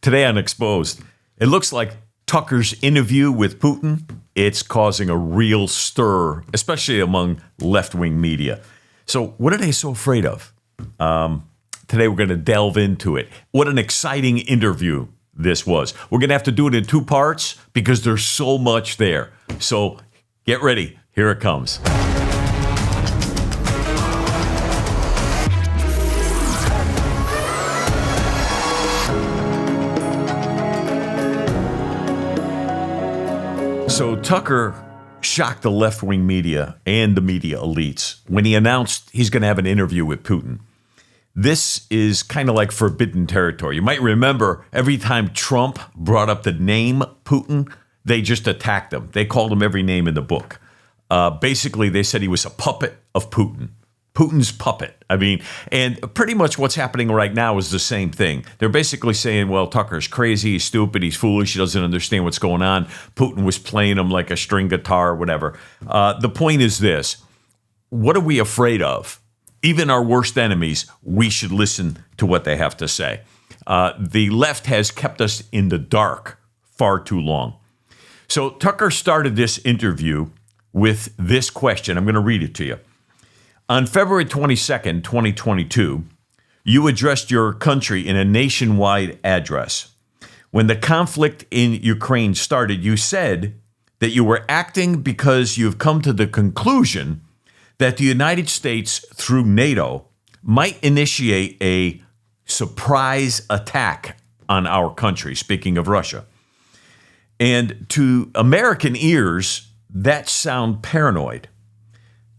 Today on Exposed, it looks like Tucker's interview with Putin, it's causing a real stir, especially among left-wing media. So what are they so afraid of? Today we're going to delve into it. What an exciting interview this was. We're going to have to do it in two parts because there's so much there. So get ready. Here it comes. So Tucker shocked the left-wing media and the media elites when he announced he's going to have an interview with Putin. This is kind of like forbidden territory. You might remember every time Trump brought up the name Putin, they just attacked him. They called him every name in the book. Basically, they said he was a puppet of Putin. Putin's puppet. I mean, and pretty much what's happening right now is the same thing. They're basically saying, well, Tucker's crazy, he's stupid, he's foolish, he doesn't understand what's going on. Putin was playing him like a string guitar or whatever. The point is this. What are we afraid of? Even our worst enemies, we should listen to what they have to say. The left has kept us in the dark far too long. So Tucker started this interview with this question. I'm going to read it to you. On February 22nd, 2022, you addressed your country in a nationwide address. When the conflict in Ukraine started, you said that you were acting because you've come to the conclusion that the United States, through NATO, might initiate a surprise attack on our country, speaking of Russia. And to American ears, that sounds paranoid.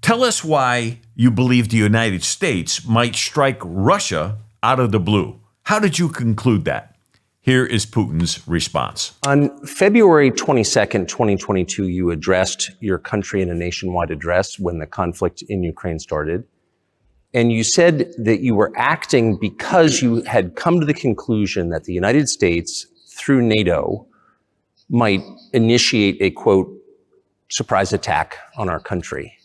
Tell us why you believe the United States might strike Russia out of the blue. How did you conclude that? Here is Putin's response. On February 22nd, 2022, you addressed your country in a nationwide address when the conflict in Ukraine started. And you said that you were acting because you had come to the conclusion that the United States, through NATO, might initiate a, quote, surprise attack on our country.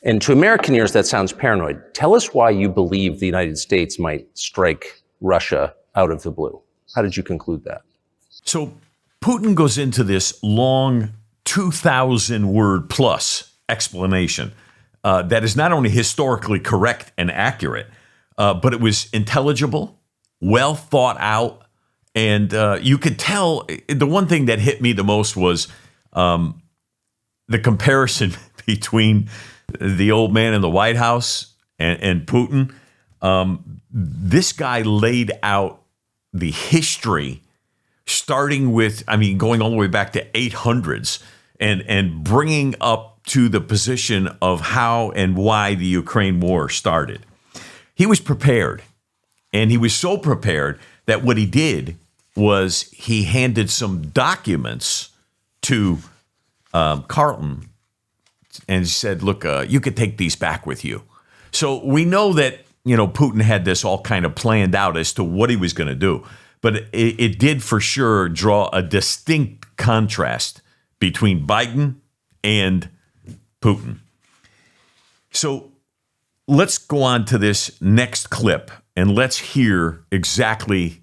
And to American ears, that sounds paranoid. Tell us why you believe the United States might strike Russia out of the blue. How did you conclude that? So Putin goes into this long 2,000-word plus explanation that is not only historically correct and accurate, but it was intelligible, well thought out, and you could tell the one thing that hit me the most was the comparison between the old man in the White House and Putin. This guy laid out the history, starting with, going all the way back to 800s and bringing up to the position of how and why the Ukraine war started. He was prepared, and he was so prepared that what he did was he handed some documents to Carlson and said, look, you could take these back with you. So we know that, Putin had this all kind of planned out as to what he was going to do. But it did for sure draw a distinct contrast between Biden and Putin. So let's go on to this next clip and let's hear exactly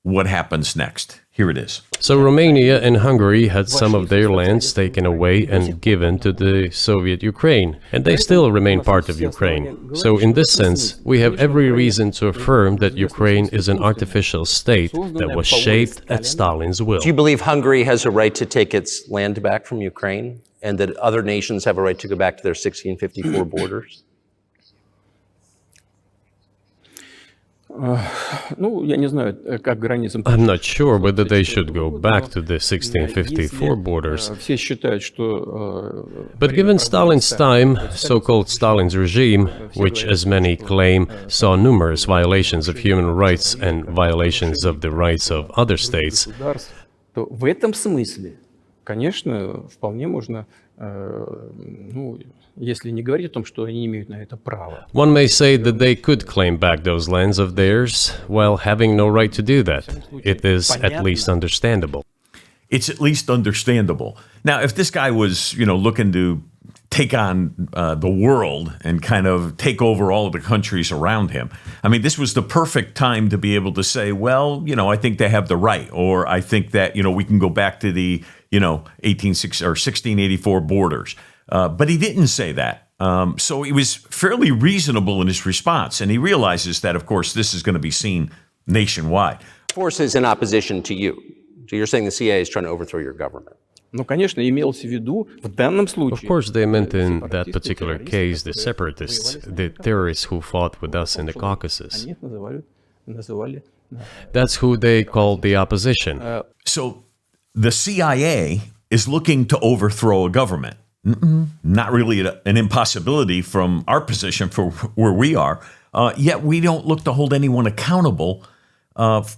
what happens next. Here it is. So Romania and Hungary had some of their lands taken away and given to the Soviet Ukraine, and they still remain part of Ukraine. So in this sense, we have every reason to affirm that Ukraine is an artificial state that was shaped at Stalin's will. Do you believe Hungary has a right to take its land back from Ukraine and that other nations have a right to go back to their 1654 borders? I'm not sure whether they should go back to the 1654 borders. But given Stalin's time, so-called Stalin's regime, which as many claim saw numerous violations of human rights and violations of the rights of other states, one may say that they could claim back those lands of theirs while having no right to do that. It is at least understandable. It's at least understandable. Now, if this guy was, looking to take on the world and kind of take over all of the countries around him. I mean, this was the perfect time to be able to say, well, I think they have the right, or I think that, we can go back to the, 1684 borders. But he didn't say that. So he was fairly reasonable in his response. And he realizes that, of course, this is going to be seen nationwide. Forces in opposition to you. So you're saying the CIA is trying to overthrow your government. Of course, they meant in that particular case the separatists, the terrorists who fought with us in the Caucasus. That's who they called the opposition. So the CIA is looking to overthrow a government. Not really an impossibility from our position for where we are. Yet we don't look to hold anyone accountable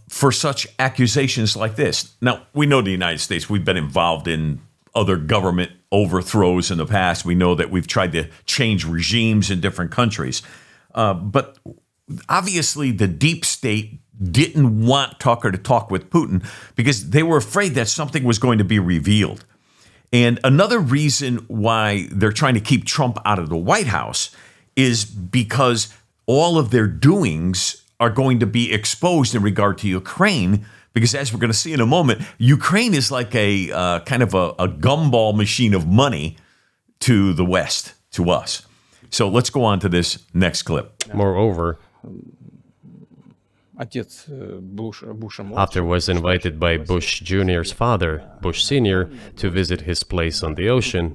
for such accusations like this. Now, we know the United States, we've been involved in other government overthrows in the past. We know that we've tried to change regimes in different countries. But obviously, the deep state didn't want Tucker to talk with Putin because they were afraid that something was going to be revealed. And another reason why they're trying to keep Trump out of the White House is because all of their doings are going to be exposed in regard to Ukraine, because as we're going to see in a moment, Ukraine is like a kind of a gumball machine of money to the West, to us. So let's go on to this next clip. Moreover, After was invited by Bush Jr.'s father, Bush Sr., to visit his place on the ocean.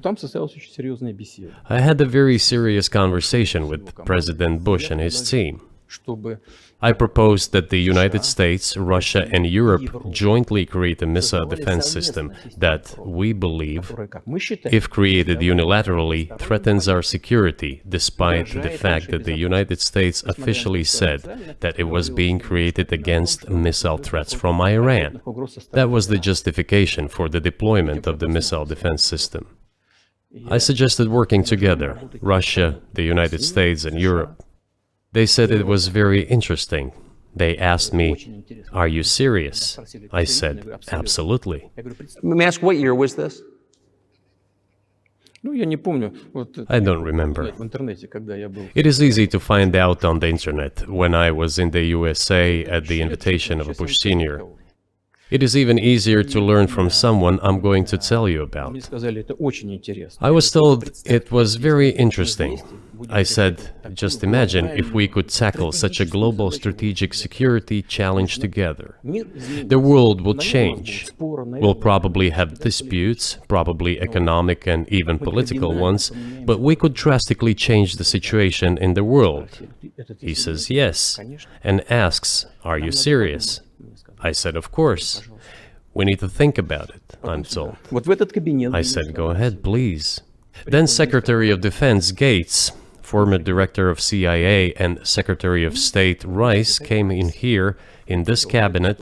I had a very serious conversation with President Bush and his team. I proposed that the United States, Russia, and Europe jointly create a missile defense system that, we believe, if created unilaterally, threatens our security, despite the fact that the United States officially said that it was being created against missile threats from Iran. That was the justification for the deployment of the missile defense system. I suggested working together, Russia, the United States, and Europe. They said it was very interesting. They asked me, "Are you serious?" I said, "Absolutely." Let me ask, what year was this? I don't remember. It is easy to find out on the internet when I was in the USA at the invitation of Bush Sr. It is even easier to learn from someone I'm going to tell you about. I was told it was very interesting. I said, just imagine if we could tackle such a global strategic security challenge together. The world will change. We'll probably have disputes, probably economic and even political ones, but we could drastically change the situation in the world. He says yes, and asks, "Are you serious?" I said, "Of course. We need to think about it," I'm told. I said, "Go ahead, please." Then Secretary of Defense Gates, former Director of CIA, and Secretary of State Rice came in here, in this cabinet,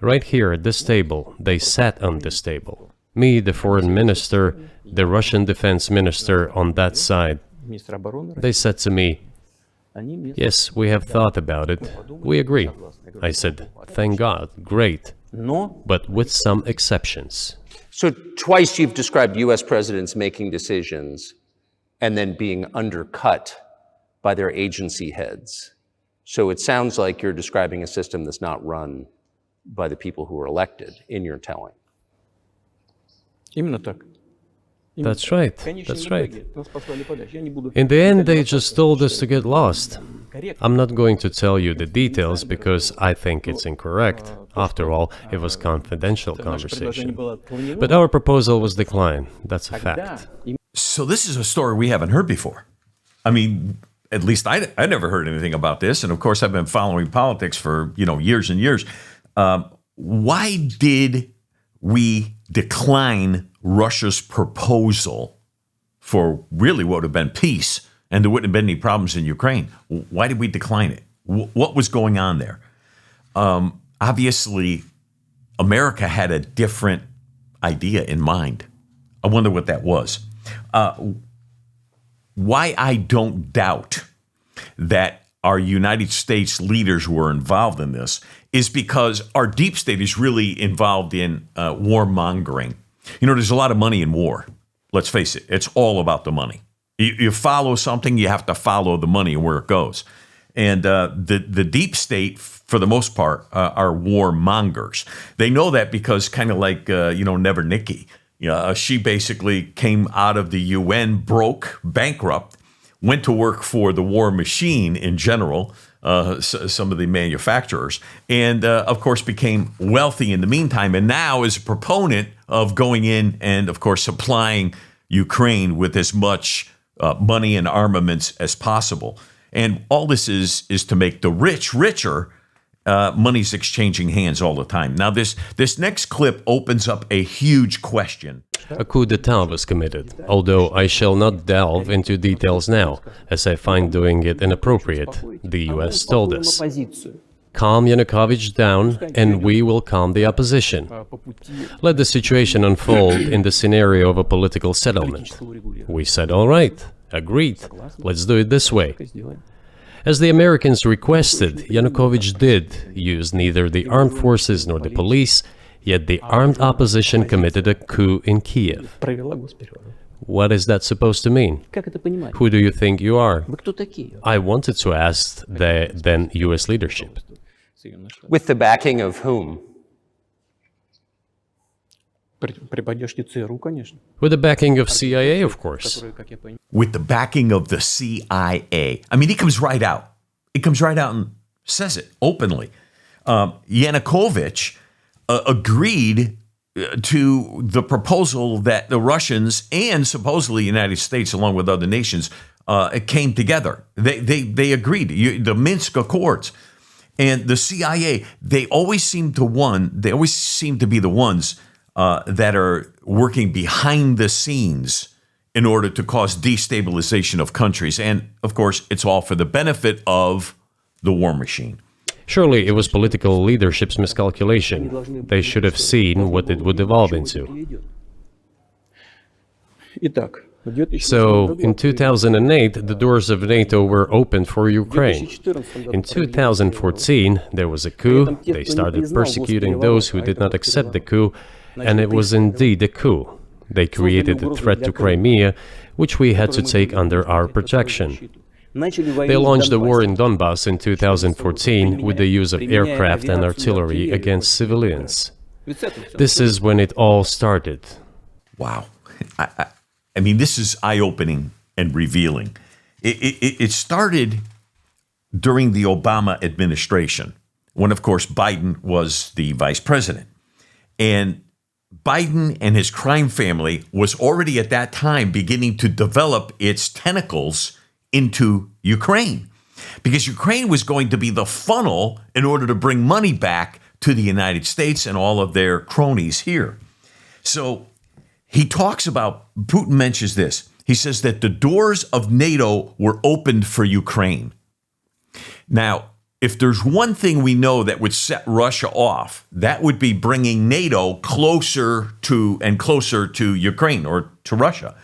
right here at this table. They sat on this table. Me, the Foreign Minister, the Russian Defense Minister on that side. They said to me, "Yes, we have thought about it. We agree." I said, "Thank God, great, but with some exceptions." So twice you've described U.S. presidents making decisions and then being undercut by their agency heads. So it sounds like you're describing a system that's not run by the people who were elected, in your telling. That's right, that's right. In the end, they just told us to get lost. I'm not going to tell you the details because I think it's incorrect. After all, it was confidential conversation. But our proposal was declined. That's a fact. So this is a story we haven't heard before. I mean, at least I never heard anything about this. And of course, I've been following politics for, years and years. Why did we decline Russia's proposal for really what would have been peace, and there wouldn't have been any problems in Ukraine? Why did we decline it? What was going on there? Obviously, America had a different idea in mind. I wonder what that was. Why I don't doubt that our United States leaders were involved in this is because our deep state is really involved in warmongering. There's a lot of money in war. Let's face it. It's all about the money. You follow something, you have to follow the money and where it goes. And the deep state, for the most part, are warmongers. They know that because kind of like, Never Nikki. She basically came out of the UN, broke, bankrupt, went to work for the war machine in general, some of the manufacturers, and of course became wealthy in the meantime, and now is a proponent of going in and, of course, supplying Ukraine with as much money and armaments as possible. And all this is to make the rich richer. Money's exchanging hands all the time. Now, this next clip opens up a huge question. A coup d'etat was committed, although I shall not delve into details now, as I find doing it inappropriate, the US told us. Calm Yanukovych down, and we will calm the opposition. Let the situation unfold in the scenario of a political settlement. We said, all right, agreed, let's do it this way. As the Americans requested, Yanukovych did use neither the armed forces nor the police, yet the armed opposition committed a coup in Kiev. What is that supposed to mean? Who do you think you are? I wanted to ask the then US leadership. With the backing of whom? With the backing of CIA, of course. With the backing of the CIA. I mean, he comes right out. He comes right out and says it openly. Yanukovych agreed to the proposal that the Russians and supposedly the United States, along with other nations, came together. They agreed. The Minsk Accords. And the CIA, they always seem to be the ones that are working behind the scenes in order to cause destabilization of countries. And, of course, it's all for the benefit of the war machine. Surely it was political leadership's miscalculation. They should have seen what it would evolve into. So, in 2008, the doors of NATO were opened for Ukraine. In 2014, there was a coup. They started persecuting those who did not accept the coup, and it was indeed a coup. They created a threat to Crimea, which we had to take under our protection. They launched the war in Donbass in 2014 with the use of aircraft and artillery against civilians. This is when it all started. Wow. I mean, this is eye-opening and revealing. It started during the Obama administration, when, of course, Biden was the vice president. And Biden and his crime family was already at that time beginning to develop its tentacles into Ukraine, because Ukraine was going to be the funnel in order to bring money back to the United States and all of their cronies here. So he talks about, Putin mentions this. He says that the doors of NATO were opened for Ukraine. Now, if there's one thing we know that would set Russia off, that would be bringing NATO closer to Ukraine or to Russia.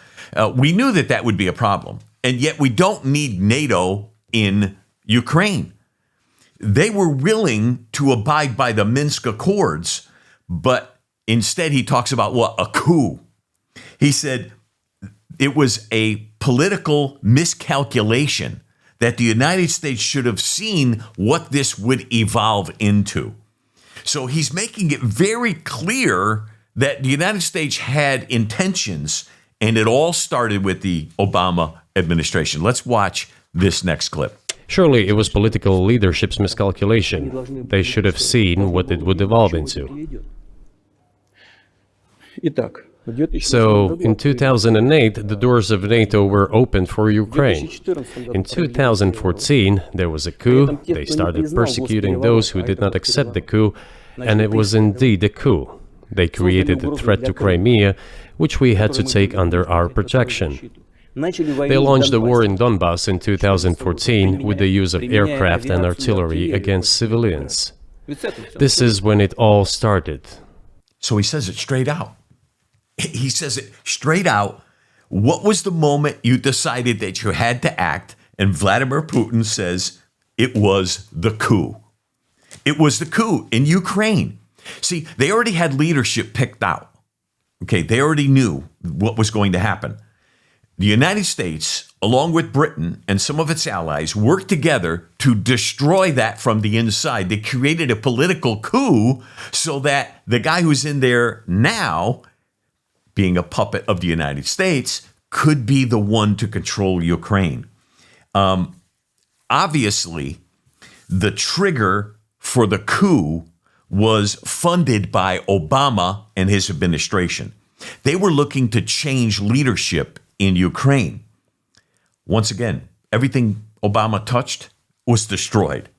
We knew that would be a problem, and yet we don't need NATO in Ukraine. They were willing to abide by the Minsk Accords, but instead he talks about a coup. He said it was a political miscalculation, that the United States should have seen what this would evolve into. So he's making it very clear that the United States had intentions, and it all started with the Obama administration. Let's watch this next clip. Surely it was political leadership's miscalculation. They should have seen what it would evolve into. So, in 2008, the doors of NATO were opened for Ukraine. In 2014, there was a coup. They started persecuting those who did not accept the coup, and it was indeed a coup. They created a threat to Crimea, which we had to take under our protection. They launched the war in Donbass in 2014 with the use of aircraft and artillery against civilians. This is when it all started. So he says it straight out. He says it straight out. What was the moment you decided that you had to act? And Vladimir Putin says it was the coup. It was the coup in Ukraine. See, they already had leadership picked out. Okay, they already knew what was going to happen. the United States, along with Britain and some of its allies, worked together to destroy that from the inside. They created a political coup so that the guy who's in there now, being a puppet of the United States, could be the one to control Ukraine. Obviously, the trigger for the coup was funded by Obama and his administration. They were looking to change leadership in Ukraine. Once again, everything Obama touched was destroyed.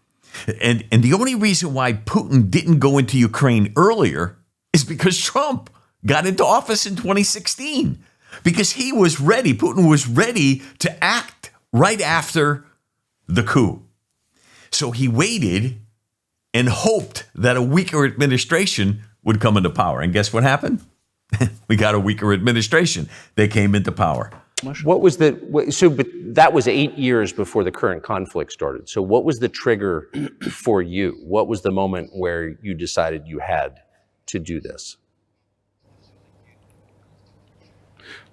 And the only reason why Putin didn't go into Ukraine earlier is because Trump got into office in 2016. Because he was ready, Putin was ready to act right after the coup. So he waited and hoped that a weaker administration would come into power. And guess what happened? We got a weaker administration. They came into power. What was but that was 8 years before the current conflict started. So what was the trigger for you? What was the moment where you decided you had to do this?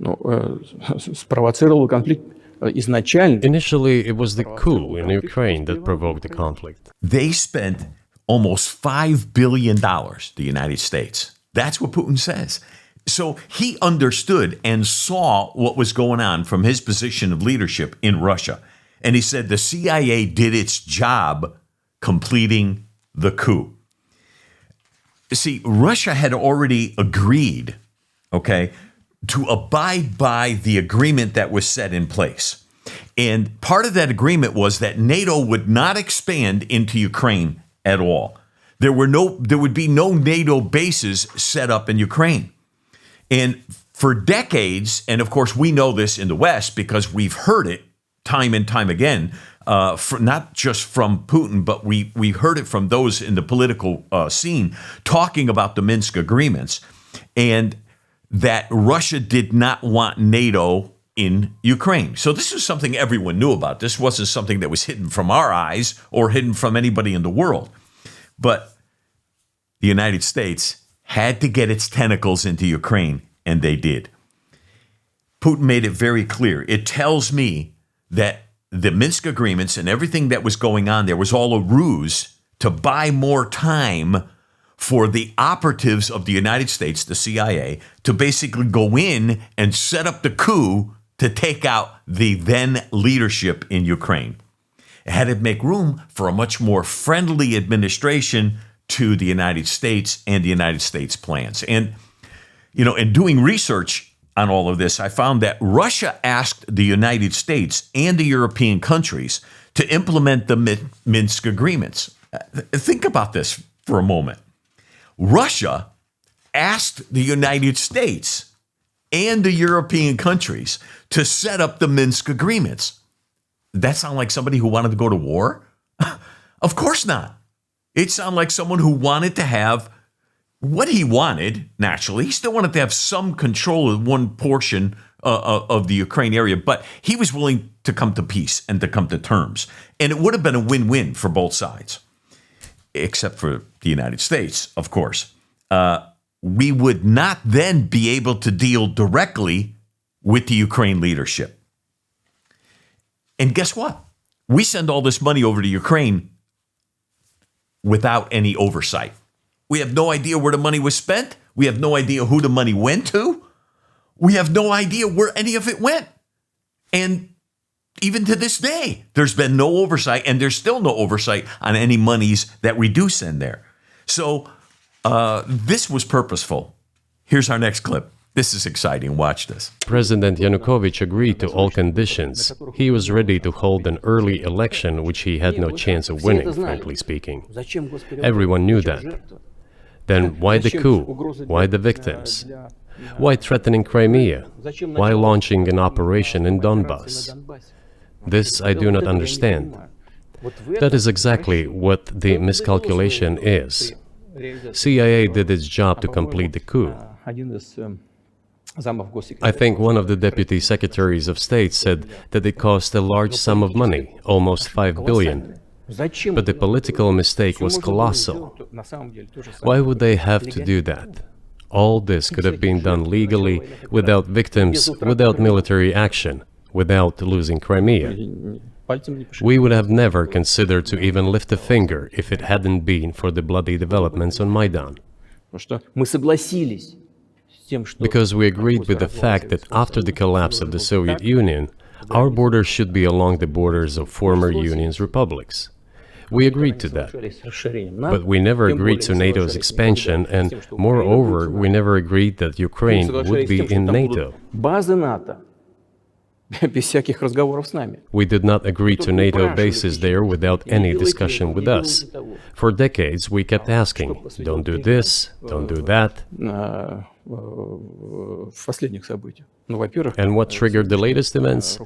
Спровоцировал конфликт изначально. Initially, it was the coup in Ukraine that provoked the conflict. They spent almost $5 billion, the United States. That's what Putin says. So he understood and saw what was going on from his position of leadership in Russia. And he said the CIA did its job completing the coup. See, Russia had already agreed, to abide by the agreement that was set in place. And part of that agreement was that NATO would not expand into Ukraine at all. There would be no NATO bases set up in Ukraine. And for decades, and of course we know this in the West because we've heard it time and time again, not just from Putin, but we heard it from those in the political scene talking about the Minsk agreements, and that Russia did not want NATO in Ukraine. So this was something everyone knew about. This wasn't something that was hidden from our eyes or hidden from anybody in the world. But the United States had to get its tentacles into Ukraine, and they did. Putin made it very clear. It tells me that the Minsk agreements and everything that was going on there was all a ruse to buy more time for the operatives of the United States, the CIA, to basically go in and set up the coup to take out the then leadership in Ukraine. It had to make room for a much more friendly administration to the United States and the United States plans. And, in doing research on all of this, I found that Russia asked the United States and the European countries to implement the Minsk agreements. Think about this for a moment. Russia asked the United States and the European countries to set up the Minsk agreements. That sound like somebody who wanted to go to war? Of course not. It sounded like someone who wanted to have what he wanted, naturally. He still wanted to have some control of one portion of the Ukraine area, but he was willing to come to peace and to come to terms. And it would have been a win-win for both sides, except for the United States, of course. We would not then be able to deal directly with the Ukraine leadership. And guess what? We send all this money over to Ukraine without any oversight. We have no idea where the money was spent. We have no idea who the money went to. We have no idea where any of it went. And even to this day, there's been no oversight, and there's still no oversight on any monies that we do send there. So this was purposeful. Here's our next clip. This is exciting. Watch this. President Yanukovych agreed to all conditions. He was ready to hold an early election, which he had no chance of winning, frankly speaking. Everyone knew that. Then why the coup? Why the victims? Why threatening Crimea? Why launching an operation in Donbass? This I do not understand. That is exactly what the miscalculation is. CIA did its job to complete the coup. I think one of the deputy secretaries of state said that it cost a large sum of money, almost 5 billion. But the political mistake was colossal. Why would they have to do that? all this could have been done legally, without victims, without military action, without losing Crimea. We would have never considered to even lift a finger if it hadn't been for the bloody developments on Maidan. Because we agreed with the fact that after the collapse of the Soviet Union, our borders should be along the borders of former Union's republics. We agreed to that. But we never agreed to NATO's expansion, and moreover, we never agreed that Ukraine would be in NATO. We did not agree to NATO bases there without any discussion with us. For decades, we kept asking, don't do this, don't do that. And what triggered the latest events?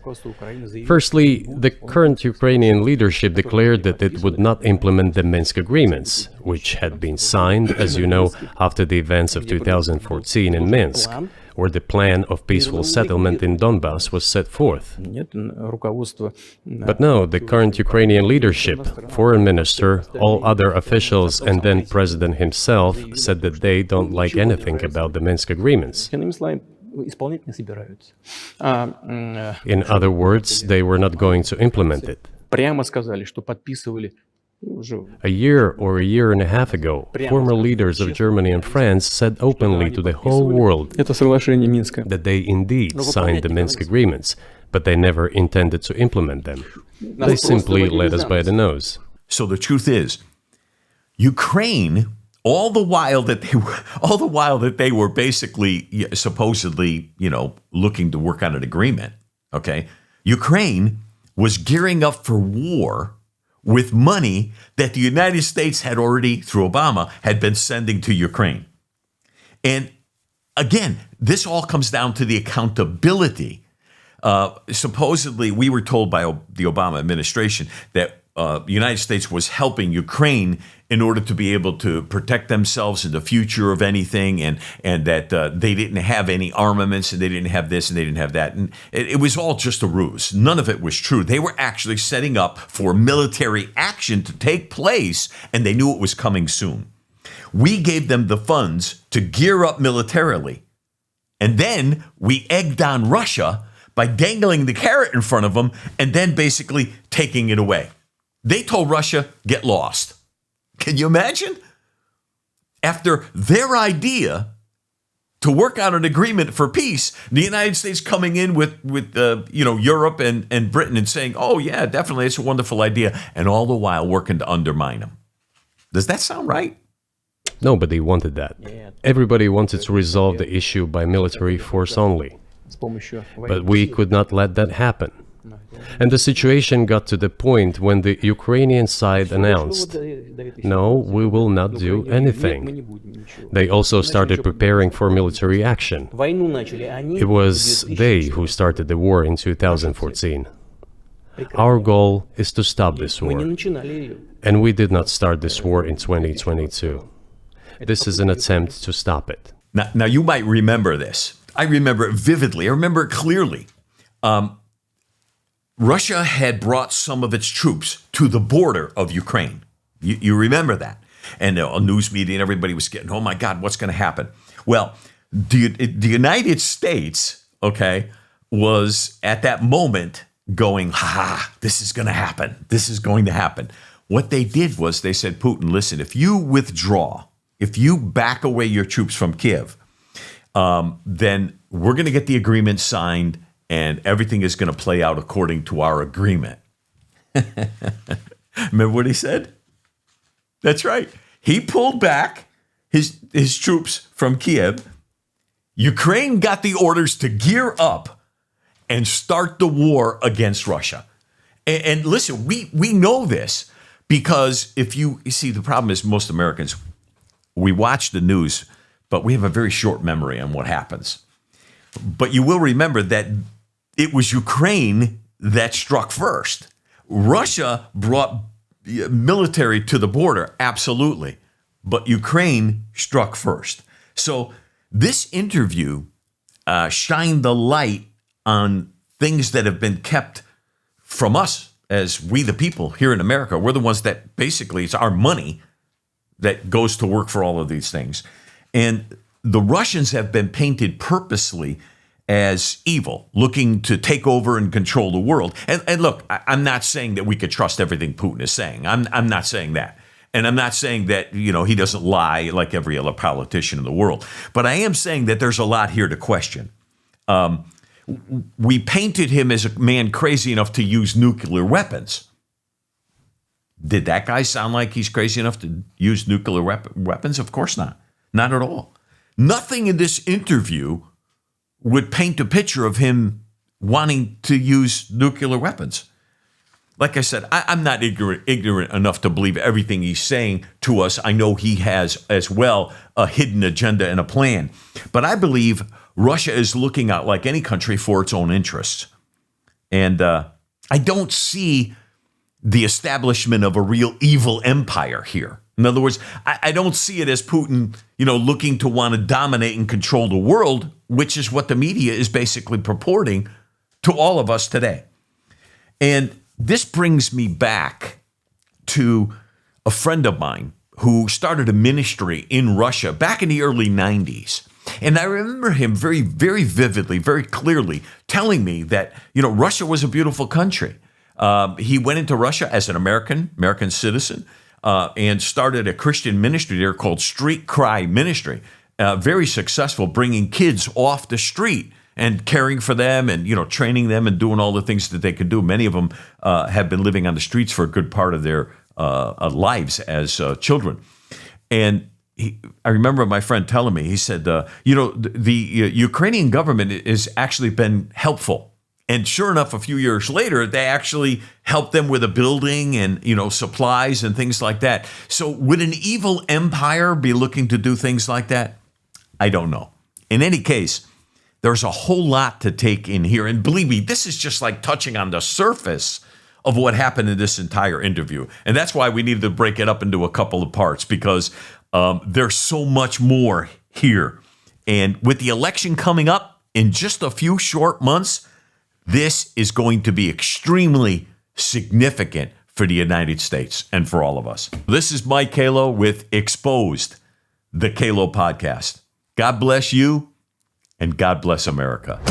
Firstly, the current Ukrainian leadership declared that it would not implement the Minsk agreements, which had been signed, as you know, after the events of 2014 in Minsk, where the plan of peaceful settlement in Donbass was set forth. But no, the current Ukrainian leadership, foreign minister, all other officials, and then president himself said that they don't like anything about the Minsk agreements. In other words, they were not going to implement it. A year or a year and a half ago, former leaders of Germany and France said openly to the whole world that they indeed signed the Minsk agreements, but they never intended to implement them. They simply led us by the nose. So the truth is, Ukraine, all the while that they were basically supposedly, looking to work on an agreement, okay, Ukraine was gearing up for war with money that the United States had already, through Obama, had been sending to Ukraine. And again, this all comes down to the accountability. Supposedly, we were told by the Obama administration that the United States was helping Ukraine in order to be able to protect themselves in the future of anything, and that they didn't have any armaments, and they didn't have this, and they didn't have that. And it was all just a ruse. None of it was true. They were actually setting up for military action to take place, and they knew it was coming soon. We gave them the funds to gear up militarily, and then we egged on Russia by dangling the carrot in front of them and then basically taking it away. They told Russia, get lost. Can you imagine? After their idea to work out an agreement for peace, the United States coming in with Europe and Britain and saying, oh, yeah, definitely, it's a wonderful idea, and all the while working to undermine them. Does that sound right? Nobody wanted that. Everybody wanted to resolve the issue by military force only. But we could not let that happen. And the situation got to the point when the Ukrainian side announced, no, we will not do anything. They also started preparing for military action. It was they who started the war in 2014. Our goal is to stop this war. And we did not start this war in 2022. This is an attempt to stop it. Now you might remember this. I remember it vividly. I remember it clearly. Russia had brought some of its troops to the border of Ukraine. You remember that. And on news media and everybody was getting, oh my God, what's going to happen? Well, the United States, was at that moment going, this is going to happen. This is going to happen. What they did was they said, Putin, listen, if you withdraw, if you back away your troops from Kiev, then we're going to get the agreement signed and everything is going to play out according to our agreement. Remember what he said? That's right. He pulled back his troops from Kiev. Ukraine got the orders to gear up and start the war against Russia. And listen, we know this because if you see, the problem is most Americans, we watch the news, but we have a very short memory on what happens. But you will remember that it was Ukraine that struck first. Russia brought military to the border, absolutely. But Ukraine struck first. So this interview shined the light on things that have been kept from us as we the people here in America. We're the ones that basically, it's our money that goes to work for all of these things. And the Russians have been painted purposely as evil, looking to take over and control the world. And look, I'm not saying that we could trust everything Putin is saying. I'm not saying that. And I'm not saying that, he doesn't lie like every other politician in the world. But I am saying that there's a lot here to question. We painted him as a man crazy enough to use nuclear weapons. Did that guy sound like he's crazy enough to use nuclear weapons? Of course not. Not at all. Nothing in this interview would paint a picture of him wanting to use nuclear weapons. Like I said, I'm not ignorant enough to believe everything he's saying to us. I know he has as well a hidden agenda and a plan. But I believe Russia is looking out like any country for its own interests. And I don't see the establishment of a real evil empire here. In other words, I don't see it as Putin, looking to want to dominate and control the world, which is what the media is basically purporting to all of us today. And this brings me back to a friend of mine who started a ministry in Russia back in the early 90s. And I remember him very, very vividly, very clearly telling me that, Russia was a beautiful country. He went into Russia as an American citizen, and started a Christian ministry there called Street Cry Ministry. Very successful, bringing kids off the street and caring for them and, training them and doing all the things that they could do. Many of them have been living on the streets for a good part of their lives as children. And I remember my friend telling me, he said, the Ukrainian government has actually been helpful. And sure enough, a few years later, they actually helped them with a building and, supplies and things like that. So would an evil empire be looking to do things like that? I don't know. In any case, there's a whole lot to take in here. And believe me, this is just like touching on the surface of what happened in this entire interview. And that's why we needed to break it up into a couple of parts, because there's so much more here. And with the election coming up in just a few short months, this is going to be extremely significant for the United States and for all of us. This is Mike Calo with Exposed, the Calo podcast. God bless you, and God bless America.